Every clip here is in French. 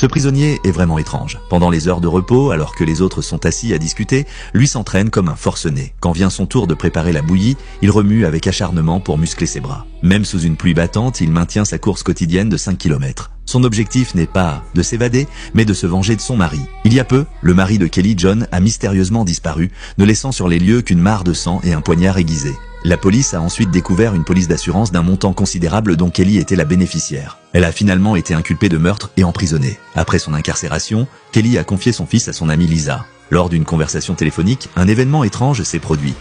Ce prisonnier est vraiment étrange. Pendant les heures de repos, alors que les autres sont assis à discuter, lui s'entraîne comme un forcené. Quand vient son tour de préparer la bouillie, il remue avec acharnement pour muscler ses bras. Même sous une pluie battante, il maintient sa course quotidienne de 5 km. Son objectif n'est pas de s'évader, mais de se venger de son mari. Il y a peu, le mari de Kelly, John, a mystérieusement disparu, ne laissant sur les lieux qu'une mare de sang et un poignard aiguisé. La police a ensuite découvert une police d'assurance d'un montant considérable dont Kelly était la bénéficiaire. Elle a finalement été inculpée de meurtre et emprisonnée. Après son incarcération, Kelly a confié son fils à son amie Lisa. Lors d'une conversation téléphonique, un événement étrange s'est produit.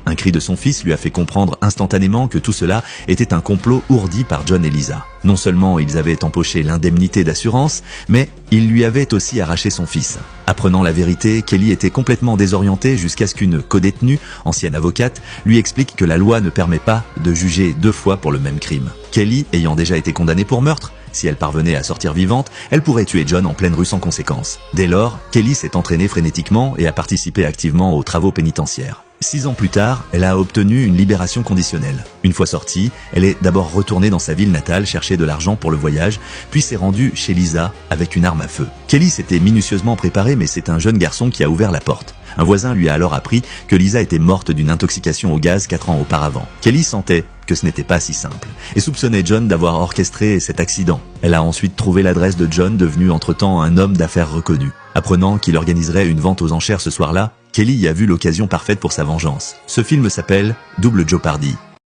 Un cri de son fils lui a fait comprendre instantanément que tout cela était un complot ourdi par John et Lisa. Non seulement ils avaient empoché l'indemnité d'assurance, mais ils lui avaient aussi arraché son fils. Apprenant la vérité, Kelly était complètement désorientée jusqu'à ce qu'une codétenue, ancienne avocate, lui explique que la loi ne permet pas de juger 2 fois pour le même crime. Kelly, ayant déjà été condamnée pour meurtre, si elle parvenait à sortir vivante, elle pourrait tuer John en pleine rue sans conséquence. Dès lors, Kelly s'est entraînée frénétiquement et a participé activement aux travaux pénitentiaires. 6 ans plus tard, elle a obtenu une libération conditionnelle. Une fois sortie, elle est d'abord retournée dans sa ville natale chercher de l'argent pour le voyage, puis s'est rendue chez Lisa avec une arme à feu. Kelly s'était minutieusement préparée, mais c'est un jeune garçon qui a ouvert la porte. Un voisin lui a alors appris que Lisa était morte d'une intoxication au gaz 4 ans auparavant. Kelly sentait que ce n'était pas si simple et soupçonnait John d'avoir orchestré cet accident. Elle a ensuite trouvé l'adresse de John, devenu entre-temps un homme d'affaires reconnu. Apprenant qu'il organiserait une vente aux enchères ce soir-là, Kelly y a vu l'occasion parfaite pour sa vengeance. Ce film s'appelle Double Jeopardy.